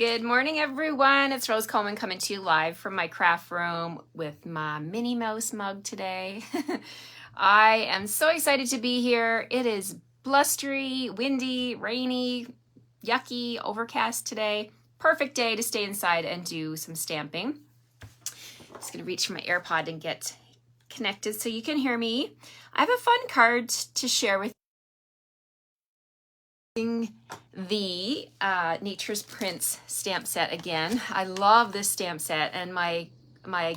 Good morning, everyone. It's Rose Coleman coming to you live from my craft room with my Minnie Mouse mug today. I am so excited to be here. It is blustery, windy, rainy, yucky, overcast today. Perfect day to stay inside and do some stamping. Just going to reach for my AirPod and get connected so you can hear me. I have a fun card to share with the Nature's Prints stamp set again. I love this stamp set, and my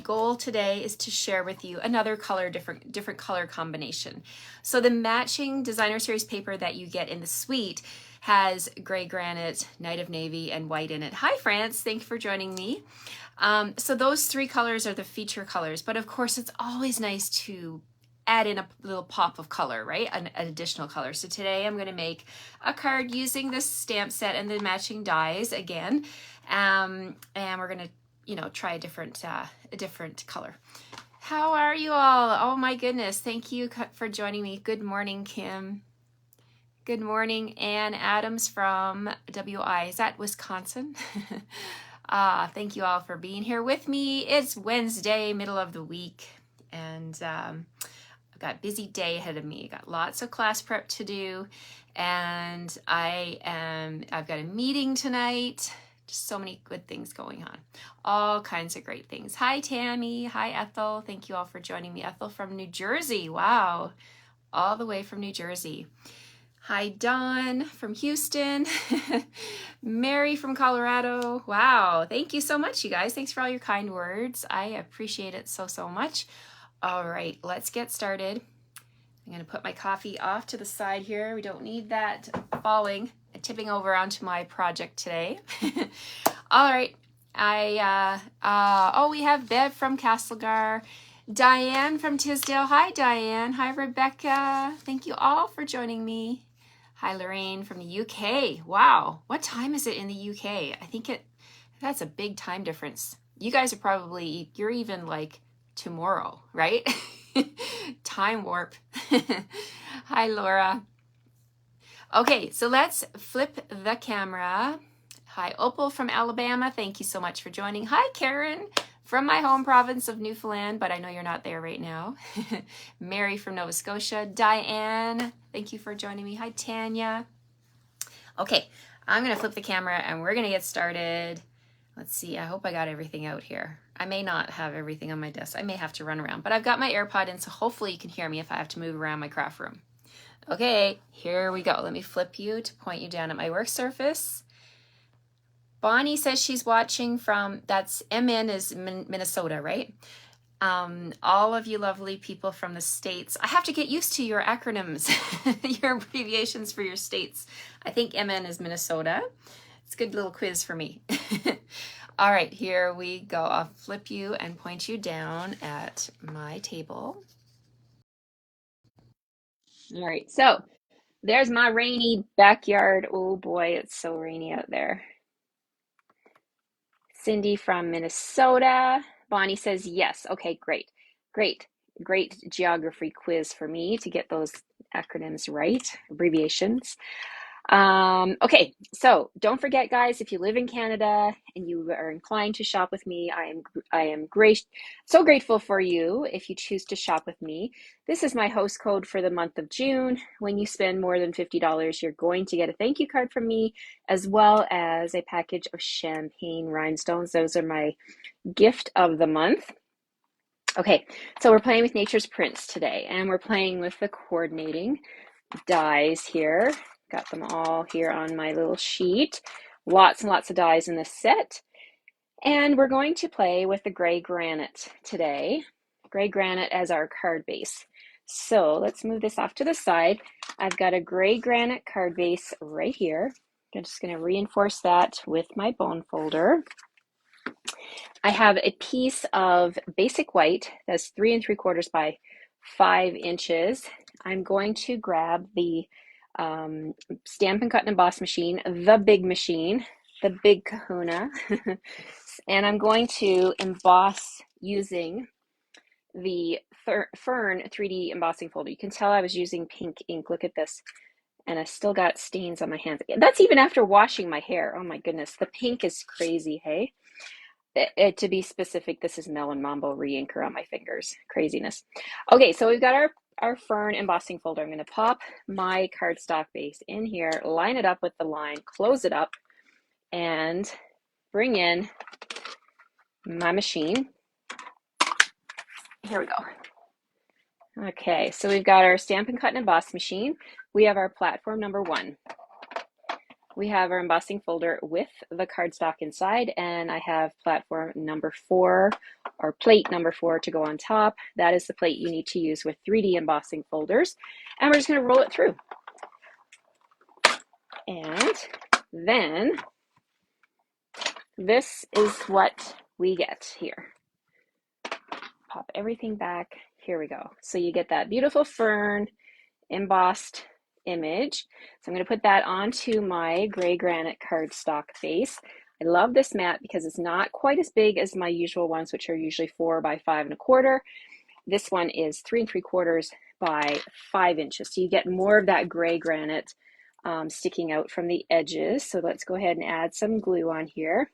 goal today is to share with you another color, different color combination. So the matching designer series paper that you get in the suite has gray granite, night of navy, and white in it. Hi France, thank you for joining me. So those three colors are the feature colors, but of course it's always nice to add in a little pop of color, right? An additional color. So today I'm going to make a card using this stamp set and the matching dies again. And we're going to, try a different color. How are you all? Oh my goodness. Thank you for joining me. Good morning, Kim. Good morning, Ann Adams from WI. Is that Wisconsin? Thank you all for being here with me. It's Wednesday, middle of the week. And I've got a busy day ahead of me. Got lots of class prep to do, and I've got a meeting tonight. Just so many good things going on. All kinds of great things. Hi, Tammy. Hi, Ethel. Thank you all for joining me. Ethel from New Jersey. Wow. All the way from New Jersey. Hi, Dawn from Houston. Mary from Colorado. Wow. Thank you so much, you guys. Thanks for all your kind words. I appreciate it so, so much. All right, let's get started. I'm going to put my coffee off to the side here. We don't need that falling and tipping over onto my project today. All right, we have Bev from Castlegar, Diane from Tisdale. Hi, Diane. Hi, Rebecca. Thank you all for joining me. Hi, Lorraine from the UK. Wow, what time is it in the UK? I think that's a big time difference. You guys are you're even like tomorrow, right? Time warp. Hi, Laura. Okay, so let's flip the camera. Hi, Opal from Alabama. Thank you so much for joining. Hi, Karen from my home province of Newfoundland, but I know you're not there right now. Mary from Nova Scotia. Diane, thank you for joining me. Hi, Tanya. Okay, I'm going to flip the camera and we're going to get started. Let's see, I hope I got everything out here. I may not have everything on my desk. I may have to run around, but I've got my AirPod in, so hopefully you can hear me if I have to move around my craft room. Okay, here we go. Let me flip you to point you down at my work surface. Bonnie says she's watching from, that's MN is Minnesota, right? All of you lovely people from the States. I have to get used to your acronyms, your abbreviations for your states. I think MN is Minnesota. It's a good little quiz for me. All right, here we go. I'll flip you and point you down at my table. All right, so there's my rainy backyard. Oh boy, it's so rainy out there. Cindy from Minnesota. Bonnie says yes. Okay, great. Great geography quiz for me to get those acronyms right, abbreviations. Okay, so don't forget, guys, if you live in Canada and you are inclined to shop with me, I am so grateful for you if you choose to shop with me. This is my host code for the month of June. When you spend more than $50, you're going to get a thank you card from me, as well as a package of champagne rhinestones. Those are my gift of the month. Okay, so we're playing with Nature's Prints today, and we're playing with the coordinating dies here. Got them all here on my little sheet. Lots and lots of dies in this set. And we're going to play with the gray granite today. Gray granite as our card base. So let's move this off to the side. I've got a gray granite card base right here. I'm just going to reinforce that with my bone folder. I have a piece of basic white that's 3 3/4 by 5 inches. I'm going to grab the Stampin' Cut and Emboss machine, the big machine, the big kahuna, and I'm going to emboss using the Fern 3D embossing folder. You can tell I was using pink ink. Look at this. and I still got stains on my hands. That's even after washing my hair. Oh my goodness, the pink is crazy, hey? To be specific, this is Melon Mambo re-inker on my fingers. Craziness. Okay, so we've got our fern embossing folder. I'm going to pop my cardstock base in here, line it up with the line, close it up, and bring in my machine. Here we go. Okay, so we've got our Stampin' Cut and Emboss machine. We have our platform number 1. We have our embossing folder with the cardstock inside, and I have platform number 4, or plate number 4 to go on top. That is the plate you need to use with 3D embossing folders. And we're just going to roll it through. And then this is what we get here. Pop everything back. Here we go. So you get that beautiful fern embossed image. So I'm going to put that onto my gray granite cardstock base. I love this mat because it's not quite as big as my usual ones, which are usually 4 by 5 1/4. This one is 3 3/4 by 5 inches. So you get more of that gray granite sticking out from the edges. So let's go ahead and add some glue on here.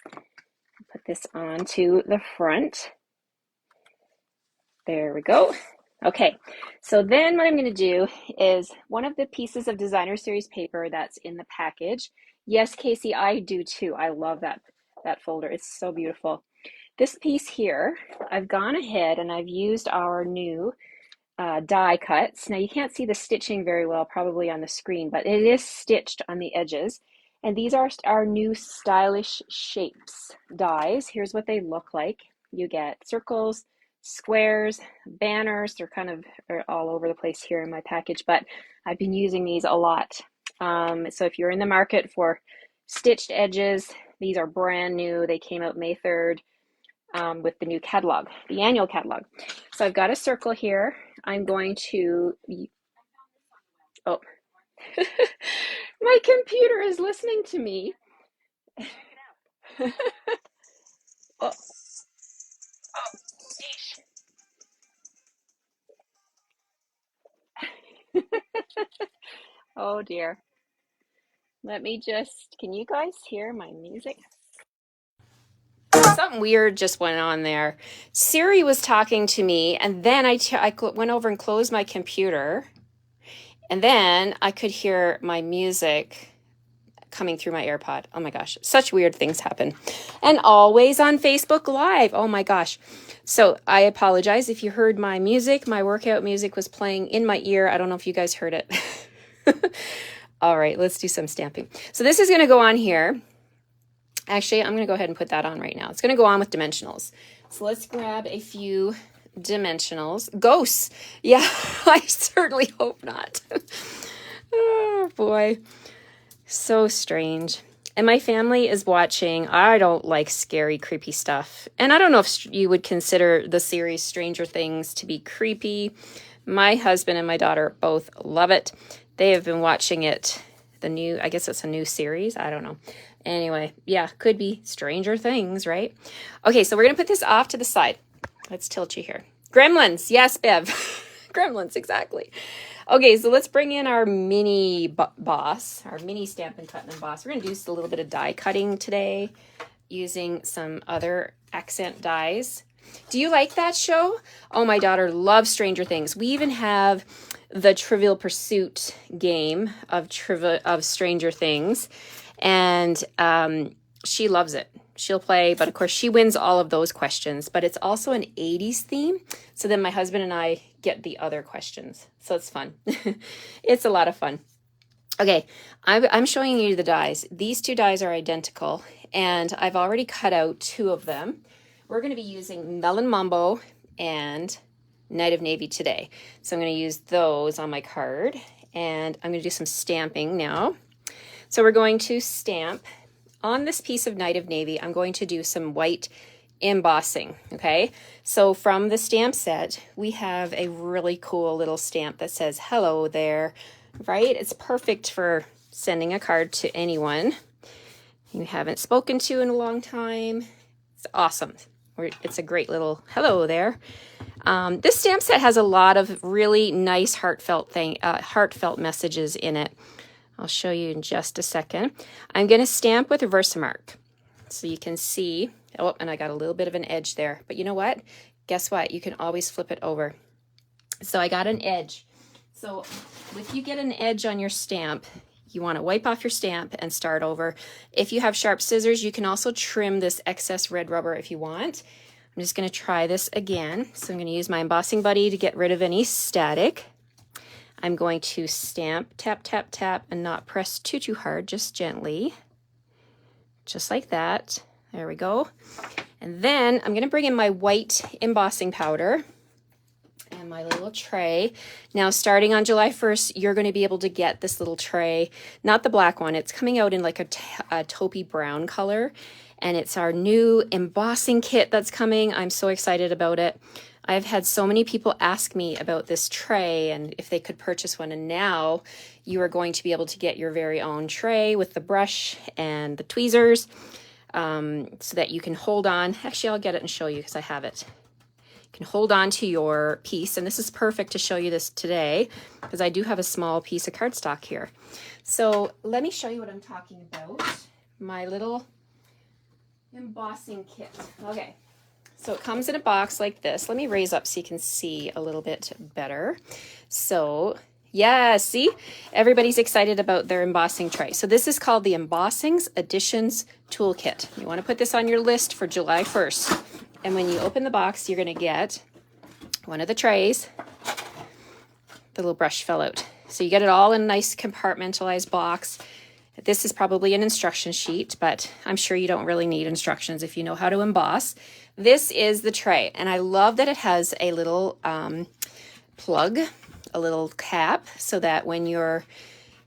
Put this onto the front. There we go. Okay, so then what I'm going to do is one of the pieces of designer series paper that's in the package. Yes, Casey, I do too. I love that folder. It's so beautiful. This piece here, I've gone ahead and I've used our new die cuts. Now you can't see the stitching very well probably on the screen, but it is stitched on the edges. And these are our new stylish shapes dies. Here's what they look like. You get circles, squares, banners. They're kind of all over the place here in my package, but I've been using these a lot. So if you're in the market for stitched edges, these are brand new. They came out May 3rd with the new catalog, the annual catalog. So I've got a circle here. I'm going to, oh, my computer is listening to me. Oh, oh dear. Let me just, can you guys hear my music? Something weird just went on there. Siri was talking to me, and then I went over and closed my computer, and then I could hear my music coming through my AirPod. Oh my gosh, such weird things happen. And always on Facebook Live. Oh my gosh. So I apologize if you heard my music. My workout music was playing in my ear. I don't know if you guys heard it. All right, let's do some stamping. So this is going to go on here. Actually, I'm going to go ahead and put that on right now. It's going to go on with dimensionals. So let's grab a few dimensionals. Ghosts. Yeah, I certainly hope not. Oh boy. So strange. And my family is watching. I don't like scary, creepy stuff. And I don't know if you would consider the series Stranger Things to be creepy. My husband and my daughter both love it. They have been watching it. I guess it's a new series. I don't know. Anyway, yeah, could be Stranger Things, right? Okay, so we're going to put this off to the side. Let's tilt you here. Gremlins. Yes, Bev. Gremlins, exactly. Okay, so let's bring in our mini boss, our mini Stampin' Cut and Emboss. We're going to do just a little bit of die cutting today using some other accent dies. Do you like that show? Oh, my daughter loves Stranger Things. We even have the Trivial Pursuit game of Stranger Things, and she loves it. She'll play, but of course she wins all of those questions, but it's also an 80s theme. So then my husband and I get the other questions. So it's fun. It's a lot of fun. Okay, I'm showing you the dies. These two dies are identical, and I've already cut out 2 of them. We're going to be using Melon Mambo and Night of Navy today. So I'm going to use those on my card, and I'm going to do some stamping now. So we're going to stamp on this piece of Night of Navy. I'm going to do some white embossing, okay? So from the stamp set, we have a really cool little stamp that says, hello there, right? It's perfect for sending a card to anyone you haven't spoken to in a long time. It's awesome. It's a great little, hello there. This stamp set has a lot of really nice heartfelt messages in it. I'll show you in just a second. I'm going to stamp with a Versamark. So you can see, oh, and I got a little bit of an edge there. But you know what? Guess what? You can always flip it over. So I got an edge. So if you get an edge on your stamp, you want to wipe off your stamp and start over. If you have sharp scissors, you can also trim this excess red rubber if you want. I'm just going to try this again. So I'm going to use my embossing buddy to get rid of any static. I'm going to stamp, tap, tap, tap, and not press too hard, just gently. Just like that. There we go. And then I'm going to bring in my white embossing powder and my little tray. Now, starting on July 1st, you're going to be able to get this little tray, not the black one. It's coming out in like a taupey brown color, and it's our new embossing kit that's coming. I'm so excited about it. I've had so many people ask me about this tray and if they could purchase one, and now you are going to be able to get your very own tray with the brush and the tweezers, so that you can hold on. Actually, I'll get it and show you because I have it. Can hold on to your piece, and this is perfect to show you this today because I do have a small piece of cardstock here. So let me show you what I'm talking about. My little embossing kit. Okay, so it comes in a box like this. Let me raise up so you can see a little bit better. So yeah, see, everybody's excited about their embossing tray. So this is called the Embossings Additions Toolkit. You want to put this on your list for July 1st. And when you open the box, you're going to get one of the trays. The little brush fell out. So you get it all in a nice compartmentalized box. This is probably an instruction sheet, but I'm sure you don't really need instructions if you know how to emboss. This is the tray, and I love that it has a little plug, a little cap, so that when you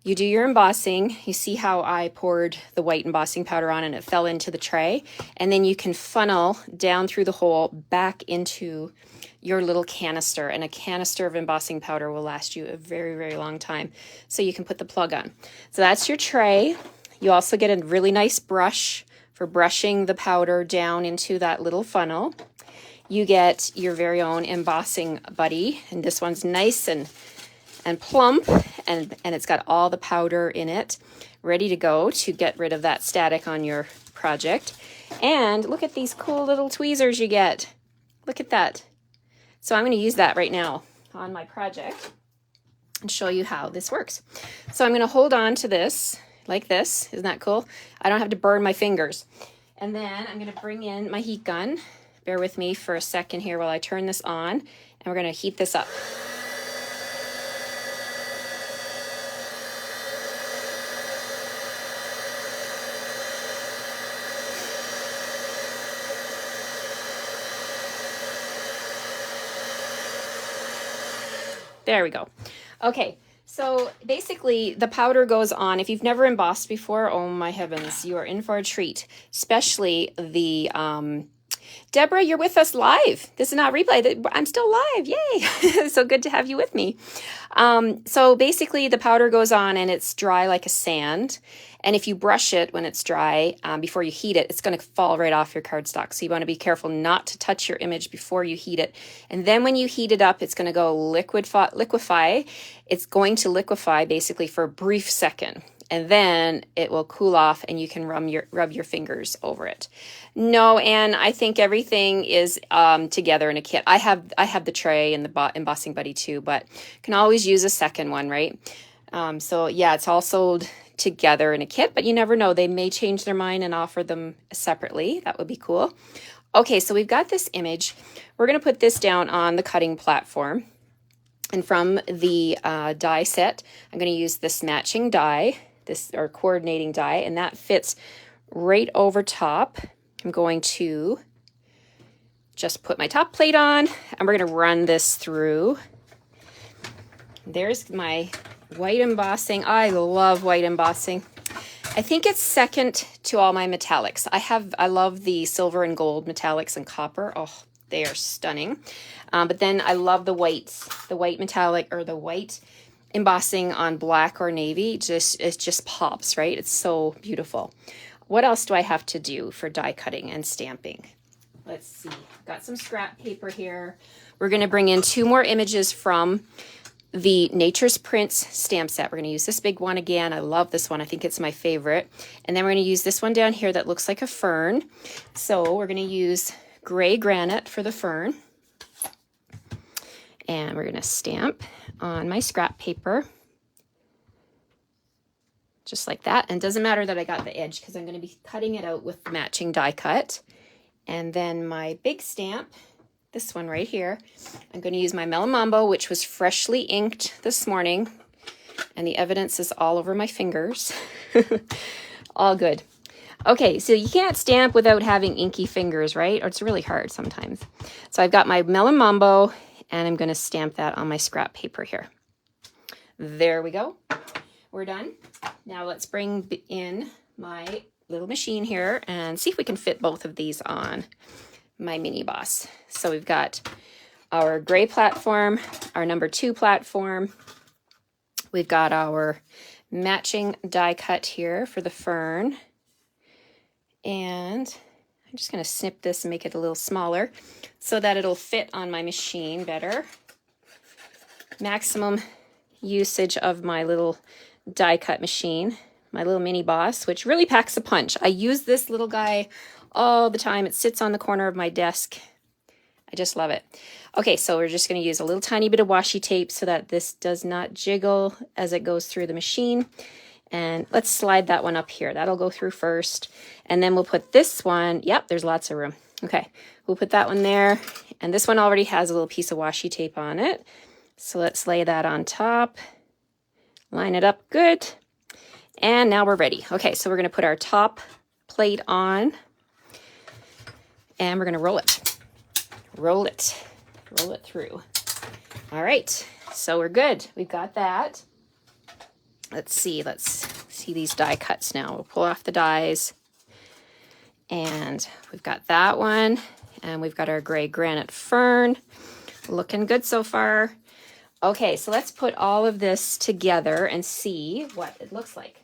do your embossing, you see how I poured the white embossing powder on and it fell into the tray, and then you can funnel down through the hole back into your little canister, and a canister of embossing powder will last you a very, very long time. So you can put the plug on. So that's your tray. You also get a really nice brush for brushing the powder down into that little funnel. You get your very own embossing buddy, and this one's nice and plump, and it's got all the powder in it, ready to go to get rid of that static on your project. And look at these cool little tweezers you get. Look at that. So I'm going to use that right now on my project and show you how this works. So I'm going to hold on to this like this. Isn't that cool? I don't have to burn my fingers. And then I'm going to bring in my heat gun. Bear with me for a second here while I turn this on, and we're going to heat this up. There we go. Okay, so basically the powder goes on. If you've never embossed before, oh my heavens, you are in for a treat. Especially the, Deborah, you're with us live. This is not replay. I'm still live. Yay. So good to have you with me. So basically the powder goes on and it's dry like a sand. And if you brush it when it's dry, before you heat it, it's going to fall right off your cardstock. So you want to be careful not to touch your image before you heat it. And then when you heat it up, it's going to go liquefy. It's going to liquefy basically for a brief second. And then it will cool off and you can rub your fingers over it. No, Anne, I think everything is together in a kit. I have the tray and the embossing buddy too, but can always use a second one, right? So yeah, it's all sold together in a kit, but you never know. They may change their mind and offer them separately. That would be cool. Okay, so we've got this image. We're going to put this down on the cutting platform. And from the die set, I'm going to use this matching die, or coordinating die, and that fits right over top. I'm going to just put my top plate on, and we're going to run this through. There's my white embossing. I love white embossing. I think it's second to all my metallics. I love the silver and gold metallics and copper. Oh, they are stunning. But then I love the whites, the white metallic or the white embossing on black or navy. It just pops, right? It's so beautiful. What else do I have to do for die cutting and stamping? let's see, got some scrap paper here. We're going to bring in 2 more images from the Nature's Prints stamp set. We're going to use this big one again. I love this one. I think it's my favorite. And then we're going to use this one down here that looks like a fern. So we're going to use gray granite for the fern. And we're going to stamp on my scrap paper. Just like that. And it doesn't matter that I got the edge because I'm going to be cutting it out with the matching die cut. And then my big stamp, this one right here, I'm going to use my Melon Mambo, which was freshly inked this morning. And the evidence is all over my fingers. All good. Okay, so you can't stamp without having inky fingers, right? Or it's really hard sometimes. So I've got my Melon Mambo, and I'm going to stamp that on my scrap paper here. There we go. We're done. Now let's bring in my little machine here and see if we can fit both of these on my mini boss. So we've got our gray platform, our number 2 platform. We've got our matching die cut here for the fern. And I'm just going to snip this and make it a little smaller so that it'll fit on my machine better. Maximum usage of my little die cut machine, my little mini boss, which really packs a punch. I use this little guy all the time. It sits on the corner of my desk. I just love it. Okay, so we're just going to use a little tiny bit of washi tape so that this does not jiggle as it goes through the machine. And let's slide that one up here. That'll go through first. And then we'll put this one. Yep, there's lots of room. Okay, we'll put that one there. And this one already has a little piece of washi tape on it. So let's lay that on top. Line it up good. And now we're ready. Okay, so we're going to put our top plate on. And we're going to roll it. Roll it. Roll it through. All right, so we're good. We've got that. Let's see these die cuts now. We'll pull off the dies. And we've got that one. And we've got our gray granite fern. Looking good so far. Okay, so let's put all of this together and see what it looks like.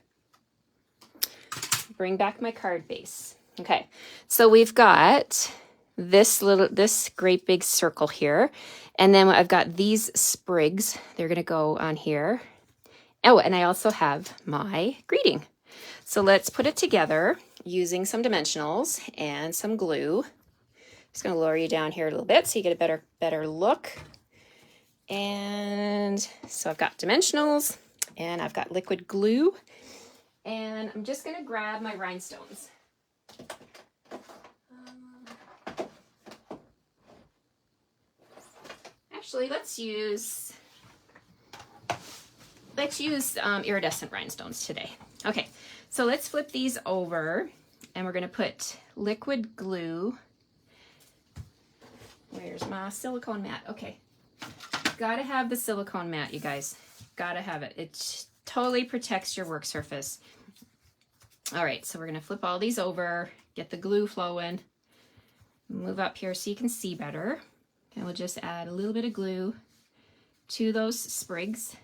Bring back my card base. Okay, so we've got this great big circle here. And then I've got these sprigs. They're going to go on here. Oh, and I also have my greeting. So let's put it together using some dimensionals and some glue. Just going to lower you down here a little bit so you get a better look. And so I've got dimensionals and I've got liquid glue. And I'm just going to grab my rhinestones. Actually, let's use iridescent rhinestones today. Okay, so let's flip these over and we're going to put liquid glue. Where's my silicone mat? Okay, gotta have the silicone mat, you guys. Gotta have it. It totally protects your work surface. All right, so we're going to flip all these over, get the glue flowing, move up here so you can see better. And we'll just add a little bit of glue to those sprigs.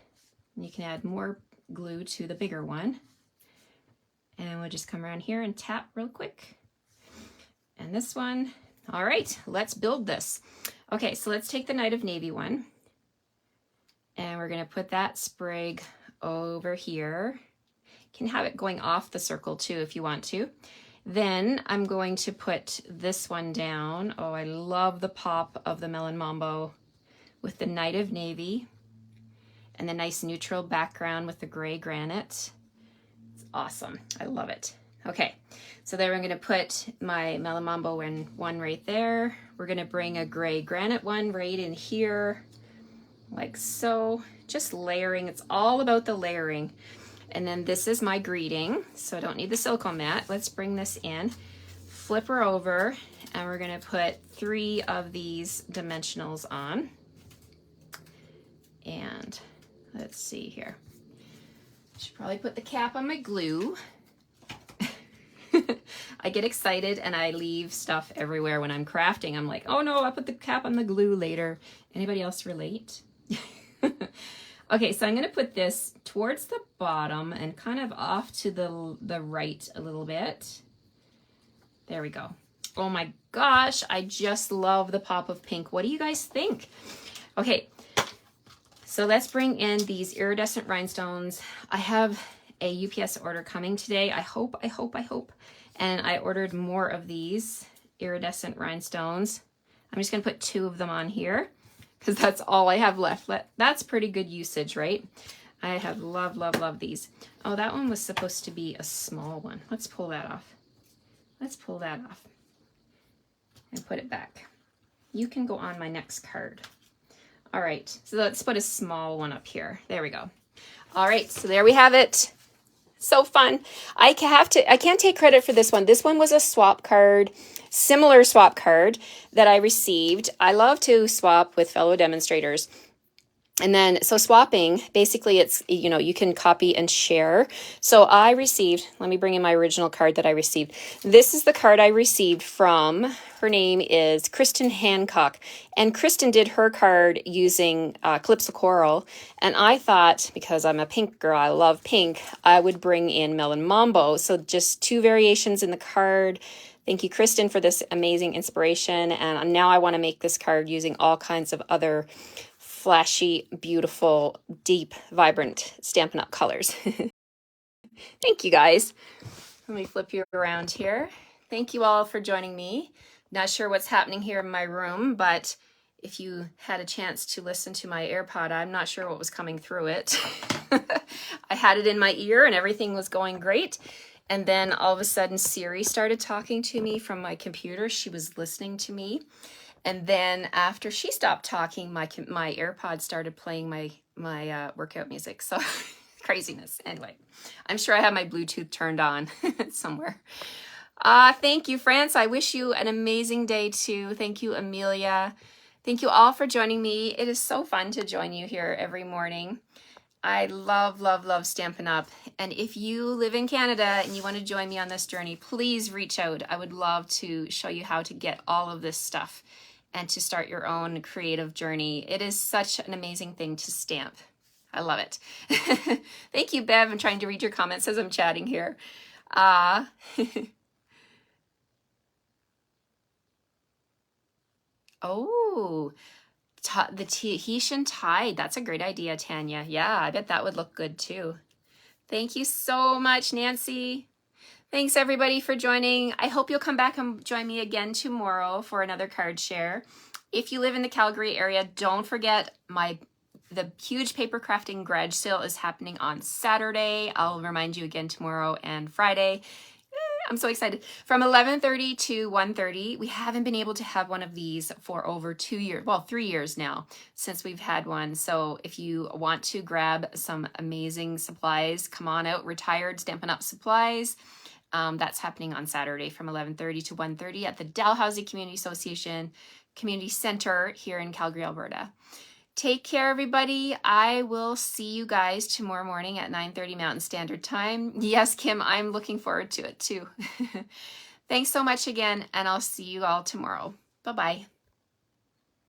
And you can add more glue to the bigger one. And we'll just come around here and tap real quick. And this one. All right, let's build this. Okay, so let's take the Night of Navy one. And we're going to put that sprig over here. You can have it going off the circle too if you want to. Then I'm going to put this one down. Oh, I love the pop of the Melon Mambo with the Night of Navy and the nice neutral background with the gray granite. It's awesome. I love it. Okay, so then we're going to put my Melon Mambo one right there. We're going to bring a gray granite one right in here, like so. Just layering. It's all about the layering. And then this is my greeting, so I don't need the silicone mat. Let's bring this in, flip her over, and we're going to put 3 of these dimensionals on. And let's see here. I should probably put the cap on my glue. I get excited and I leave stuff everywhere when I'm crafting. I'm like, oh no, I'll put the cap on the glue later. Anybody else relate? Okay, so I'm going to put this towards the bottom and kind of off to the right a little bit. There we go. Oh my gosh, I just love the pop of pink. What do you guys think? Okay, so let's bring in these iridescent rhinestones. I have a UPS order coming today. I hope. And I ordered more of these iridescent rhinestones. I'm just gonna put 2 of them on here because that's all I have left. That's pretty good usage, right? I have love these. Oh, that one was supposed to be a small one. Let's pull that off. Let's pull that off and put it back. You can go on my next card. All right, so let's put a small one up here. There we go. All right, so there we have it. So fun. I can't take credit for this one. This one was a swap card, similar swap card that I received. I love to swap with fellow demonstrators. And then, so swapping, basically it's, you know, you can copy and share. So I received, let me bring in my original card that I received. This is the card I received from, her name is Kristen Hancock. And Kristen did her card using Calypso Coral. And I thought, because I'm a pink girl, I love pink, I would bring in Melon Mambo. So just 2 variations in the card. Thank you, Kristen, for this amazing inspiration. And now I want to make this card using all kinds of other flashy, beautiful, deep, vibrant Stampin' Up! Colors. Thank you, guys. Let me flip you around here. Thank you all for joining me. Not sure what's happening here in my room, but if you had a chance to listen to my AirPod, I'm not sure what was coming through it. I had it in my ear and everything was going great. And then all of a sudden, Siri started talking to me from my computer. She was listening to me. And then after she stopped talking, my AirPods started playing my workout music. So craziness. Anyway, I'm sure I have my Bluetooth turned on somewhere. Thank you, France. I wish you an amazing day too. Thank you, Amelia. Thank you all for joining me. It is so fun to join you here every morning. I love Stampin' Up! And if you live in Canada and you want to join me on this journey, please reach out. I would love to show you how to get all of this stuff and to start your own creative journey. It is such an amazing thing to stamp. I love it. Thank you, Bev. I'm trying to read your comments as I'm chatting here. Oh, the Tahitian Tide. That's a great idea, Tanya. Yeah, I bet that would look good too. Thank you so much, Nancy. Thanks everybody for joining. I hope you'll come back and join me again tomorrow for another card share. If you live in the Calgary area, don't forget the huge paper crafting garage sale is happening on Saturday. I'll remind you again tomorrow and Friday. I'm so excited. From 11:30 to 1:30. We haven't been able to have one of these for over 2 years, well, 3 years now since we've had one. So if you want to grab some amazing supplies, come on out. Retired Stampin' Up! Supplies. That's happening on Saturday from 11:30 to 1:30 at the Dalhousie Community Association Community Center here in Calgary, Alberta. Take care, everybody. I will see you guys tomorrow morning at 9:30 Mountain Standard Time. Yes, Kim, I'm looking forward to it too. Thanks so much again, and I'll see you all tomorrow. Bye-bye.